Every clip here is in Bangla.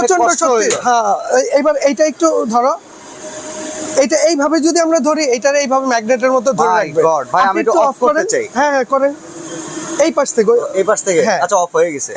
প্রচন্ড শক্তি। হ্যাঁ, এবার এইটা একটু ধরো, এটা এইভাবে যদি আমরা ধরি, এটার এইভাবে ম্যাগনেটের মতো ধরে রাখবে। ভাই আমি একটু অফ করতে চাই। হ্যাঁ হ্যাঁ করেন, এই পাশ থেকে। আচ্ছা অফ হয়ে গেছে।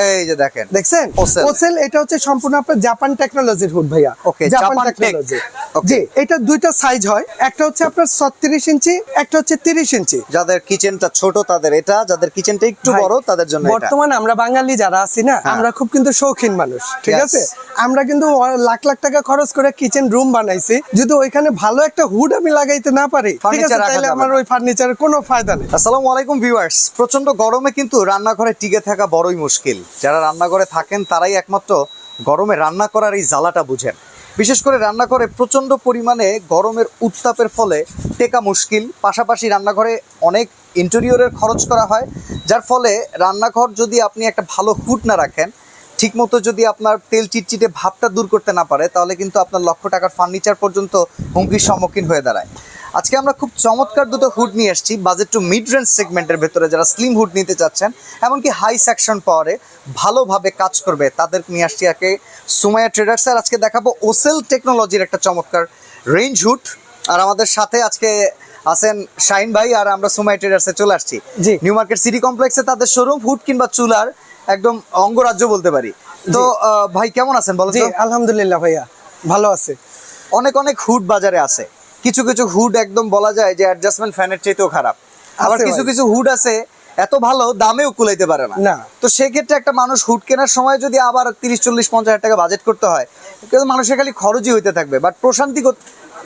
এই যে দেখেন, দেখছেন ওসেল, এটা হচ্ছে সম্পূর্ণ আপনার জাপান টেকনোলজির হুড ভাইয়া। ওকে, জাপান টেকনোলজি। জি, এটা দুইটা সাইজ হয়, একটা হচ্ছে আপনার 36 ইঞ্চি, একটা হচ্ছে 30 ইঞ্চি। যাদের কিচেনটা ছোট তাদের এটা, যাদের কিচেনটা একটু বড় তাদের জন্য এটা। বর্তমানে আমরা বাঙালি যারা আছি না, আমরা খুব কিন্তু শৌখিন মানুষ, ঠিক আছে? আমরা কিন্তু লাখ লাখ টাকা খরচ করে কিচেন রুম বানাইছি, যদি ওইখানে ভালো একটা হুড আমি লাগাইতে না পারি, ঠিক আছে, তাহলে আমার ওই ফার্নিচারের কোনো ফায়দা নেই। আসসালামু আলাইকুম ভিউয়ার্স, প্রচন্ড গরমে কিন্তু রান্নাঘরে টিকে থাকা বড়ই মুশকিল। যারা রান্নাঘরে থাকেন তারাই একমাত্র গরমে রান্না করার এই জ্বালাটা বুঝেন। বিশেষ করে রান্নাঘরে প্রচন্ড পরিমাণে গরমের উত্তাপের ফলে টেকা মুশকিল। পাশাপাশি রান্নাঘরে অনেক ইন্টেরিয়রের খরচ করা হয়, যার ফলে রান্নাঘর যদি আপনি একটা ভালো হুড না রাখেন, ঠিকমতো যদি আপনার তেল চিটচিটে ভাবটা দূর করতে না পারে, তাহলে কিন্তু আপনার লক্ষ টাকার ফার্নিচার পর্যন্ত হুমকির সম্মুখীন হয়ে দাঁড়ায়। আজকে আমরা খুব চমৎকার দুটো হুড নিয়ে এসেছি বাজেট টু মিড রেঞ্জ সেগমেন্টের ভেতরে। যারা স্লিম হুড নিতে চাচ্ছেন, এমনকি হাই সেকশন পাওয়ারে ভালোভাবে কাজ করবে, তাদের নিয়ে আসছি আজকে সুমাইয়া ট্রেডার্সের। আজকে দেখাবো ওসেল টেকনোলজির একটা চমৎকার রেঞ্জ হুড। আর আমাদের সাথে আজকে আছেন শাহিন ভাই, আর আমরা সুমাইয়া ট্রেডার্সে চলে আসছি নিউ মার্কেট সিটি কমপ্লেক্সে। তাদের শোরুম হুড কিংবা চুলার একদম অঙ্গরাজ্য বলতে পারি। তো ভাই কেমন আছেন বলো তো? আলহামদুলিল্লাহ ভাইয়া, ভালো আছে। অনেক অনেক হুড বাজারে আছে, কিছু কিছু হুড একদম বলা যায় যে অ্যাডজাস্টমেন্ট ফ্যানের চাইতেও খারাপ। আবার কিছু কিছু হুড আছে এত ভালো দামেও কুলাইতে পারে না। তো সেক্ষেত্রে একটা মানুষ হুড কেনার সময় যদি আবার 30-40-50 হাজার টাকা বাজেট করতে হয়, কিন্তু মানুষের খালি খরচই হইতে থাকবে। বাট প্রশান্তি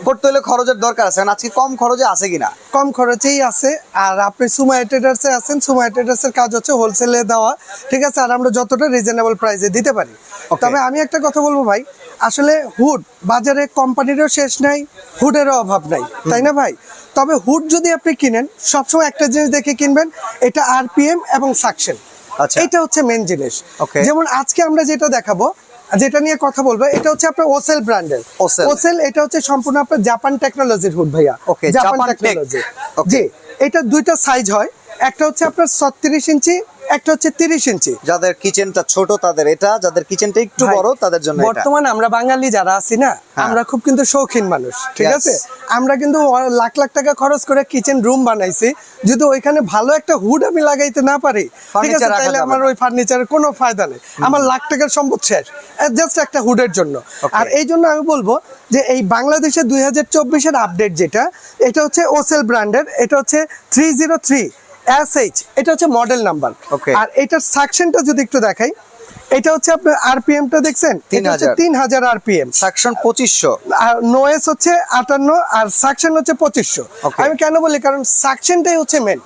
করতে হলে খরচের দরকার আছে। আজকে কম খরচে আছে কিনা? কম খরচেই আছে। আর আপনি সুমাইয়া ট্রেডার্সে আছেন, সুমাইয়া ট্রেডার্সের কাজ হচ্ছে হোলসেলে দেওয়া, ঠিক আছে? আর আমরা যতটা রিজনেবল প্রাইসে দিতে পারি। তবে আমি একটা কথা বলবো ভাই, আসলে হুড বাজারে কোম্পানিরও শেষ নাই, হুডেরও অভাব নাই, তাই না ভাই? তবে হুড যদি আপনি কিনেন, সবসময় একটা জিনিস দেখে কিনবেন, এটা আরপিএম এবং সাকশন, এটা হচ্ছে মেন জিনিস। যেমন আজকে আমরা যেটা দেখাবো, যেটা নিয়ে কথা বলবো, এটা হচ্ছে আপনার ওসেল ব্র্যান্ডের। ওসেল, এটা হচ্ছে সম্পূর্ণ আপনার জাপান টেকনোলজির হুড ভাইয়া। Japan technology. জি, এটা দুইটা সাইজ হয়, একটা হচ্ছে আপনার 36 ইঞ্চি, একটা হচ্ছে 30 ইঞ্চি। যাদের কিচেনটা ছোট তাদের এটা, যাদের কিচেনটা একটু বড় তাদের জন্য এটা। বর্তমানে আমরা বাঙালি যারা আছি না, আমরা খুব কিন্তু শৌখিন মানুষ, ঠিক আছে? আমরা কিন্তু লাখ লাখ টাকা খরচ করে কিচেন রুম বানাইছি, যদি ওইখানে ভালো একটা হুড আমি লাগাইতে না পারি, ঠিক আছে, তাহলে আমার ওই ফার্নিচারের কোনো ফায়দা নেই। আমার লাখ টাকার সম্পদ শেষ জাস্ট একটা হুডের জন্য। আর এই জন্য আমি বলবো যে এই বাংলাদেশে 2024-এর আপডেট যেটা, এটা হচ্ছে ওসেল ব্র্যান্ডের, এটা হচ্ছে 303 SH, এটা হচ্ছে মডেল নাম্বার। আর এটার সাকশনটা যদি একটু দেখাই, এটা হচ্ছে আপনার আরপিএমটা দেখছেন, এটা হচ্ছে 3000 আরপিএম, সাকশন 2500, আর নোএস হচ্ছে 58, আর সাকশন হচ্ছে 2500। আমি কেন বলি, কারণ সাকশনটাই হচ্ছে মেন।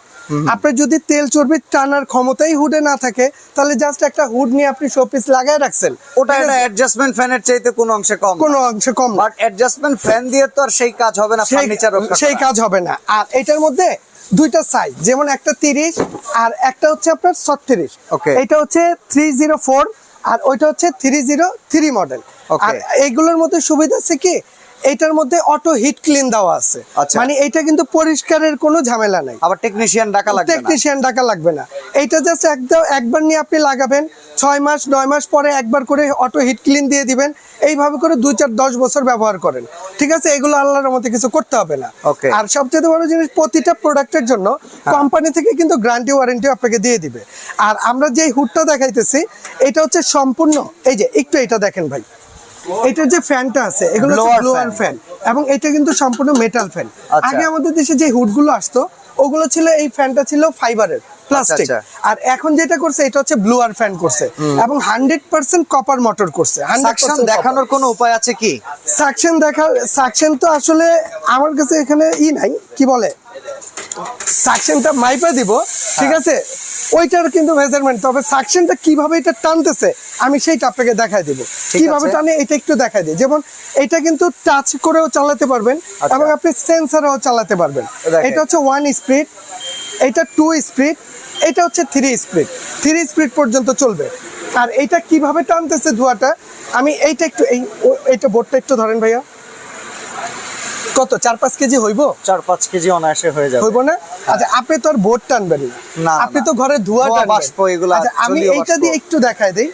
আপনার যদি তেল চর্বি টানার ক্ষমতাই হুডে না থাকে, তাহলে জাস্ট একটা হুড নিয়ে আপনি শোপিস লাগায় রাখছেন, ওটা একটা অ্যাডজাস্টমেন্ট ফ্যানের চাইতে কোনো অংশে কম। বাট অ্যাডজাস্টমেন্ট ফ্যান দিয়ে তো আর সেই কাজ হবে না, ফার্নিচার সেই কাজ হবে না। আর এটার মধ্যে দুইটা সাইজ, যেমন একটা 30 আর একটা হচ্ছে আপনার 36। এটা হচ্ছে 304 আর ওইটা হচ্ছে 303 মডেল। আর এইগুলোর মধ্যে সুবিধা আছে কি, এটার মধ্যে অটো হিট ক্লিন দেওয়া আছে, মানে এটা কিন্তু পরিষ্কারের কোনো ঝামেলা নাই। আবার টেকনিশিয়ান ডাকা লাগবে না। এইটা জাস্ট একবার নিয়ে আপনি লাগাবেন, 6 মাস 9 মাস পরে একবার করে অটো হিট ক্লিন দিয়ে দিবেন, এইভাবে করে 2-4-10 বছর ব্যবহার করেন, ঠিক আছে? এগুলো আল্লাহর মধ্যে কিছু করতে হবে না। আর সবচেয়ে বড় জিনিস, প্রতিটা প্রোডাক্টের জন্য কোম্পানি থেকে কিন্তু গ্যারান্টি ওয়ারেন্টি আপনাকে দিয়ে দিবে। আর আমরা যে হুডটা দেখাইতেছি, এটা হচ্ছে সম্পূর্ণ, এই যে একটু এটা দেখেন ভাই, এটার যে ফ্যানটা আছে, এগুলো হচ্ছে ব্লোয়ার ফ্যান, এবং এটা কিন্তু সম্পূর্ণ মেটাল ফ্যান। আগে আমাদের দেশে যে হুডগুলো আসতো, ওগুলো ছিল, এই ফ্যানটা ছিল ফাইবারের, প্লাস্টিক। আর এখন যেটা করছে, এটা হচ্ছে ব্লোয়ার ফ্যান করছে, এবং 100% কপার মোটর করছে। সাকশন দেখানোর কোনো উপায় আছে কি? সাকশন তো আসলে আমার কাছে এখানে নাই, কি বলে, সাকশনটা মাইপা দিব, ঠিক আছে, ওইটার কিন্তু মেজারমেন্ট। তবে সাকশনটা কিভাবে এটা টানতেছে, আমি সেইটা আপনাকে দেখাই দিব, কিভাবে টানে এটা একটু দেখাই দিই। যেমন এটা কিন্তু টাচ করেও চালাতে পারবেন, এবং আপনি সেন্সরেও চালাতে পারবেন। এটা হচ্ছে 1 স্পিড, এটা 2 স্পিড, এটা হচ্ছে 3 স্পিড পর্যন্ত চলবে। আর এটা কিভাবে টানতেছে ধোঁয়াটা, আমি এইটা একটু, এইটা বোর্ডটা একটু ধরেন ভাইয়া, কত 4-5 কেজি হইব? 4-5 কেজি অনায়াসে হয়ে যাবে, হইব না? আচ্ছা, আপনি তো আর বোর্ড টানবেন না, আপনি তো ঘরে ধোঁয়া বাষ্প এগুলো। আচ্ছা, আমি এইটা দিয়ে একটু দেখাই দেই।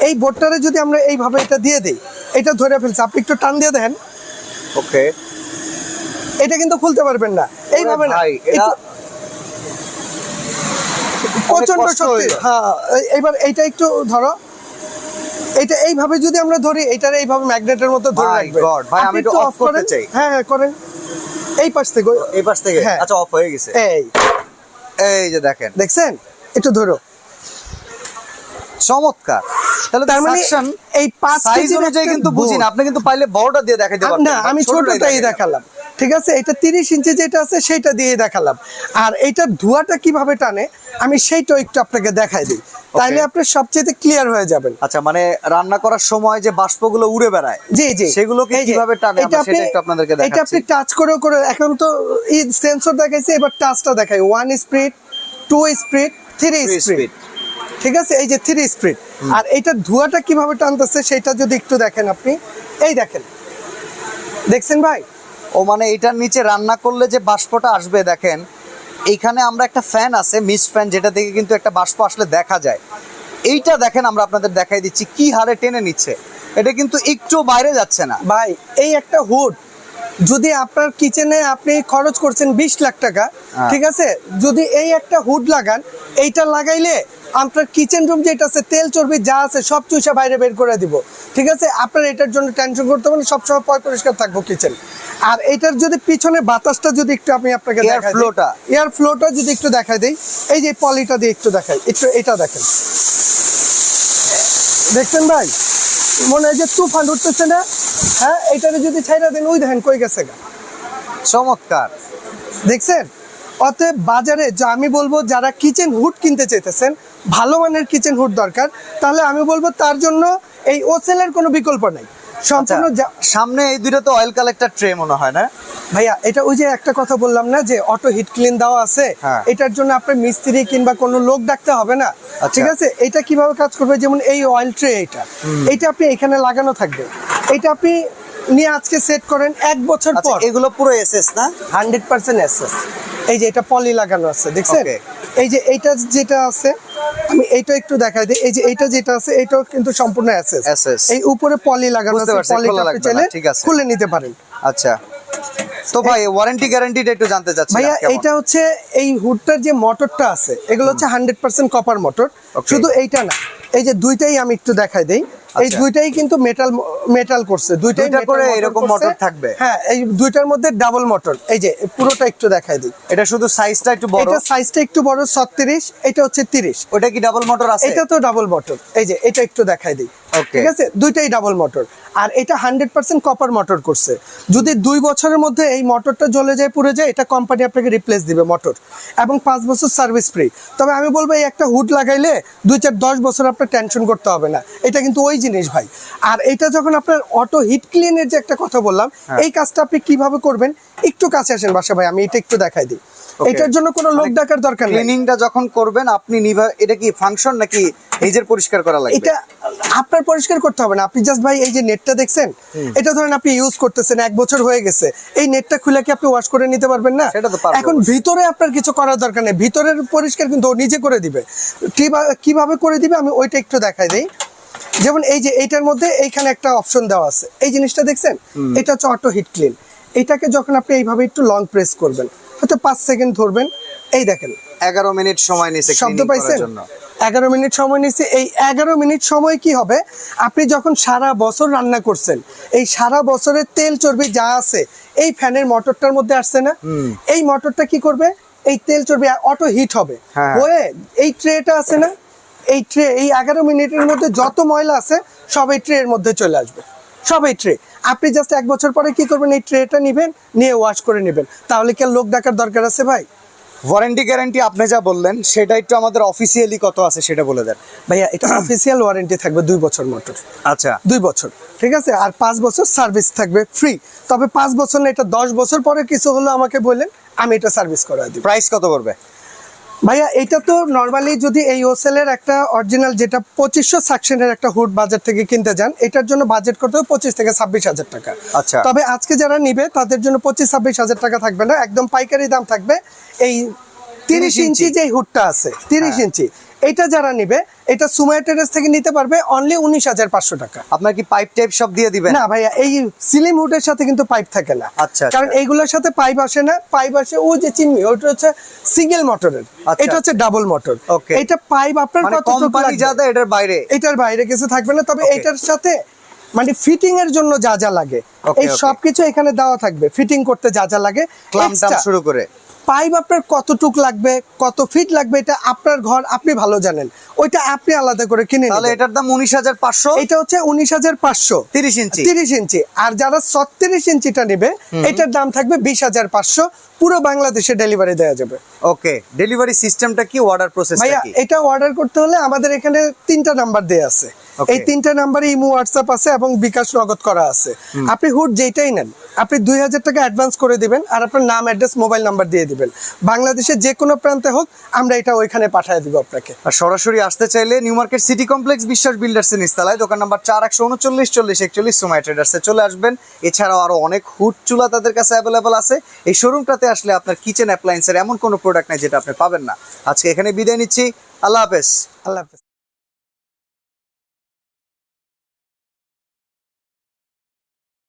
এই বোর্ডটারে যদি আমরা এইভাবে এটা দিয়ে দিই, এটা ধরে ফেলছে, আপনি একটু টান দিয়ে দেন, ওকে, এটা কিন্তু খুলতে পারবেন না এইভাবে না, ভাই এটা একটু প্রচন্ড কষ্ট শক্তি। হয়ে যায়। হ্যাঁ, এইবার এইটা একটু ধরো, এটা এইভাবে যদি আমরা ধরি, এটার এইভাবে ম্যাগনেটের মতো ধরে My রাখবে। God, ভাই, আপনি আমি একটু off করতে করেন। চাই। হ্যাঁ হ্যাঁ করেন, এই পাশ থেকে। এই পাশ থেকে, হ্যাঁ। আচ্ছা অফ হয়ে গেছে, এই এই যে দেখেন, দেখছেন, একটু ধরো। চমৎকার। তাহলে তার মানে সাকশন এই 5 সাইজ কেজির অনুযায়ী একটা কিন্তু বুঝিনা, board। আপনি কিন্তু পাইলে বড়টা দিয়ে দেখাইতে পারতেন, না, আমি ছোটটাই দেখালাম, ঠিক আছে। এটা 30 ইঞ্চি যেটা আছে সেটা দিয়ে দেখালাম। আর এইটার ধোঁয়াটা কিভাবে টানে আমি সেইটা একটু আপনাকে দেখাই দিই, তাইলে আপনি সবচেয়ে ক্লিয়ার হয়ে যাবেন। আচ্ছা, মানে রান্না করার সময় যে বাষ্পগুলো উড়ে বেড়ায়, জি জি, সেগুলোকে এই যে, কিভাবে টানে এটা আমরা সেটা একটু আপনাদেরকে এটা দেখাচ্ছি। আপনি টাচ করে করে, এখন তো এই সেন্সর দেখাইছে, এবার টাচটা দেখাই। 1 speed, 2 speed, 3 Three speed, speed। ঠিক আছে, এই যে 3 স্পিড। আর এইটার ধোঁয়াটা কিভাবে টানতেছে সেটা যদি একটু দেখেন আপনি, এই দেখেন, দেখছেন ভাই? ও মানে এটার নিচে রান্না করলে যে বাষ্পটা আসবে, দেখেন এইখানে আমরা একটা ফ্যান আছে, মিস্ট ফ্যান, যেটা থেকে কিন্তু একটা বাষ্প আসলে দেখা যায়। এইটা দেখেন, আমরা আপনাদের দেখাই দিচ্ছি কি হারে টেনে নিচ্ছে, এটা কিন্তু একটু বাইরে যাচ্ছে না। ভাই, এই একটা হুড যদি আপনার কিচেনে আপনি খরচ করছেন 20 লাখ টাকা, ঠিক আছে, যদি এই একটা হুড লাগান, এইটা লাগাইলে আপনার কিচেন রুম যেটা আছে, তেল চর্বি যা আছে সব চুষা বাইরে বের করে দিব, ঠিক আছে। আপনার এটার জন্য টেনশন করতে হবে না, সবসময় পরিষ্কার থাকবো কিচেন। আর এটার যদি পিছনে বাতাসটা যদি একটু আমি আপনাকে Air flow-টা। এয়ার ফ্লোটা যদি একটু দেখাই দিই, এই যে পলিটা দিয়ে একটু দেখাই, একটু এটা দেখেন, দেখছেন ভাই, মনে হয় যে তুফান উঠতেছে না? হ্যাঁ, এটারে যদি ছাইরা দেন, ওই দেখেন কই গেছে গা, চমৎকার। দেখছেন? অতএব বাজারে যা আমি বলবো, যারা কিচেন হুড কিনতে চাইতেছেন, ভালো মানের কিচেন হুড দরকার, তাহলে আমি বলবো তার জন্য এই ওসেলের কোনো বিকল্প নাই। সম্পূর্ণ সামনে এই দুটো তো অয়েল কালেক্টর ট্রে মনে হয় না ভাইয়া, এটা ওই যে একটা কথা বললাম না যে অটো হিট ক্লিন দেওয়া আছে, হ্যাঁ। এটার জন্য আপনার মিস্ত্রি কিংবা কোনো লোক ডাকতে হবে না, ঠিক আছে। এটা কিভাবে কাজ করবে, যেমন এই অয়েল ট্রে, এটা আপনি এখানে লাগানো থাকবে, এটা আপনি নিয়ে আজকে সেট করেন, 1 বছর আচ্ছা, পর এগুলো পুরো এসএস না? 100% এসএস। এই যে এটা পলি লাগানো আছে, দেখছেন? Okay. এই যে এইটা যেটা আছে, আমি এইটা একটু দেখাই দিই, এই যে এইটা যেটা আছে, এটাও কিন্তু সম্পূর্ণ এসএস। SS এই উপরে পলি লাগানো বুঝতে আছে, পারছি, পলিটা খোলা আপনি লাগবে চাইলে না, ঠিক আছে। খুলে নিতে পারেন। আচ্ছা, তো ভাই ওয়ারেন্টি গ্যারান্টিটা একটু জানতে চাচ্ছি ভাইয়া, এইটা হচ্ছে এই হুডটার যে মোটরটা আছে, এগুলো হচ্ছে 100% কপার মোটর। Okay. শুধু এইটা না, এই যে দুইটাই আমি একটু দেখাই দেই, এই আচ্ছা। দুইটাই কিন্তু মেটাল করছে, দুইটাই দুইটা করে metal এরকম করছে। মোটর থাকবে? হ্যাঁ, এই দুইটার মধ্যে ডাবল মোটর, এই যে পুরোটা একটু দেখাই দিই। এটা শুধু সাইজটা একটু বড়, এটা সাইজটা একটু বড়, 36, এটা হচ্ছে 30। ওটা কি ডাবল মোটর আছে? এটা তো ডাবল মোটর, এই যে এটা একটু দেখাই দিই, Okay. ঠিক আছে, দুইটাই ডাবল মোটর। আর এটা 100% কপার মোটর করছে। যদি 2 বছরের মধ্যে এই মোটরটা জ্বলে যায়, পুড়ে যায়, এটা কোম্পানি আপনাকে রিপ্লেস দিবে মোটর, এবং 5 বছর সার্ভিস ফ্রি। তবে আমি বলবো এই একটা হুড লাগাইলে 2-4-10 বছর আপনার টেনশন করতে হবে না, এটা কিন্তু ওই জিনিস ভাই। আর এটা যখন আপনার অটো হিট ক্লিনের যে একটা কথা বললাম, এই কাজটা আপনি কিভাবে করবেন, একটু কাছে আসেন বাসা ভাই, আমি এটা একটু দেখাই দিই। Okay. এটার জন্য কোনো লোক ডাকার দরকার নেই। ক্লিনিংটা যখন করবেন আপনি এটা কি ফাংশন নাকি নিজের পরিষ্কার করা লাগবে? এটা আপনার পরিষ্কার করতে হবে না, আপনি জাস্ট ভাই এই যে নেটটা দেখছেন, এটা ধরেন আপনি ইউজ করতেছেন, 1 বছর হয়ে গেছে, এই নেটটা খুলে কি আপনি ওয়াশ করে নিতে পারবেন না? সেটা তো পারবো। এখন ভিতরে আপনার কিছু করার দরকার নেই, ভিতরের পরিষ্কার কিন্তু ও নিজে করে দিবে। কিভাবে করে দিবে আমি ওইটা একটু দেখাই দেই। যেমন এই যে এইটার মধ্যে এইখানে একটা অপশন দেওয়া আছে, এই জিনিসটা দেখছেন, এটা হচ্ছে অটো হিট ক্লিন। এটাকে যখন আপনি এইভাবে একটু লং প্রেস করবেন, হয়তো 5 সেকেন্ড ধরবেন, এই দেখেন 11 মিনিট সময় নিছে শব্দ ক্লিনিং পাইছেন? করার জন্য। 11 মিনিট সময় নিচ্ছে। এই 11 মিনিট সময় কি হবে, আপনি যখন সারা বছর রান্না করছেন, এই সারা বছরের তেল চর্বি যা আছে এই ফ্যানের মোটরটার মধ্যে আসছে না, এই মোটরটা কি করবে, এই তেল চর্বি অটো হিট হবে, হ্যাঁ। হয়ে এই ট্রেটা আছে না, এই ট্রে, এই 11 মিনিটের মধ্যে যত ময়লা আছে সব এই ট্রের মধ্যে চলে আসবে, সব এই ট্রে। আপনি জাস্ট 1 বছর পরে কি করবেন, এই ট্রেটা নিবেন, নিয়ে ওয়াশ করে নেবেন। তাহলে কি আর লোক ডাকার দরকার আছে ভাই? ওয়ারেন্টি গ্যারান্টি আপনি যা বললেন সেটা একটু আমাদের অফিসিয়ালি কত আছে সেটা বলে দেন ভাইয়া। এটা অফিসিয়াল ওয়ারেন্টি থাকবে 2 বছর মোটর, আচ্ছা 2 বছর, ঠিক আছে। আর 5 বছর সার্ভিস থাকবে ফ্রি। তবে 5 বছর না, এটা 10 বছর পরে কিছু হলো আমাকে বললেন, আমি এটা সার্ভিস করে দিব। প্রাইস কত পড়বে ভাইয়া, এটা তো নরমালি যদি এই ওসেলের একটা অরিজিনাল যেটা 2500 সাকশনের একটা হুড বাজার থেকে কিনতে যান, এটার জন্য বাজেট করতে হবে 25 থেকে 26 হাজার টাকা। আচ্ছা। তবে আজকে যারা নিবে তাদের জন্য 25-26 হাজার টাকা থাকবে না, একদম পাইকারি দাম থাকবে। এই 30 ইঞ্চি যে হুডটা আছে, 30 ইঞ্চি, এটা যারা নিবে এটা সুমাইয়া টেরেস থেকে নিতে পারবে অনলি 19,500 টাকা। আপনার কি পাইপ টাইপ সব দিয়ে দিবেন? না ভাইয়া, এই সিলিং হুডের সাথে কিন্তু পাইপ থাকে না। আচ্ছা, কারণ এইগুলোর সাথে পাইপ আসে না, পাইপ আসে ওই যে চিমনি, ওটা হচ্ছে সিঙ্গেল মোটরের, আচ্ছা। এটা হচ্ছে ডাবল মোটর। Okay. এটা পাইপ আপনার মানে কতটুকু কোম্পানি লাগবে? যা দেয় এটার বাইরে? এটার বাইরে কিছু থাকবে না, তবে Okay. এটার সাথে মানে ফিটিং এর জন্য যা যা লাগে Okay, এই okay. সবকিছু এখানে দেওয়া থাকবে, ফিটিং করতে যা যা লাগে। ক্লাম টাম Extra শুরু করে পাইপ আপনার কতটুক লাগবে, কত ফিট লাগবে, এটা আপনার ঘর, আপনি ভালো জানেন, ওইটা আপনি আলাদা করে কিনে তাহলে নেবেন। এটার দাম 19,500। এটা হচ্ছে 19,500 30 ইঞ্চি। 30 ইঞ্চি। আর যারা 36 ইঞ্চিটা নেবে এটার দাম থাকবে 20,500, পুরো বাংলাদেশে ডেলিভারি দেওয়া যাবে। ওকে, ডেলিভারি সিস্টেমটা কি, অর্ডার প্রসেসটা ভাইয়া কি? এটা অর্ডার করতে হলে আমাদের এখানে 3টা নাম্বার দেয়া আছে। Okay. এই 3টা নাম্বারে ইমো, হোয়াটসঅ্যাপ আছে এবং বিকাশ নগদ করা আছে। আপনি হুড যেটাই নেন, আপনি 2,000 টাকা অ্যাডভান্স করে দিবেন আর আপনার নাম, অ্যাড্রেস, মোবাইল নাম্বার দিয়ে দিবেন। বাংলাদেশের যে কোনো প্রান্তে হোক আমরা এটা ওইখানে পাঠিয়ে দিব আপনাকে। আর সরাসরি আসতে চাইলে নিউ মার্কেট সিটি কমপ্লেক্স বিশ্বাস বিল্ডার্সের নিচতলায়, দোকান নাম্বার 4, 139 40 41 সুমাইয়া ট্রেডার্সে চলে আসবেন। এছাড়াও আরো অনেক হুড চুলা তাদের কাছে অ্যাভেলেবল আছে। এই শোরুমটাতে আসলে আপনার কিচেন অ্যাপ্লায়েন্সের এমন কোনো প্রোডাক্ট নাই যেটা আপনি পাবেন না। আজকে এখানে বিদায় নিচ্ছি, আল্লাহ হাফেজ। আল্লাহ হাফেজ।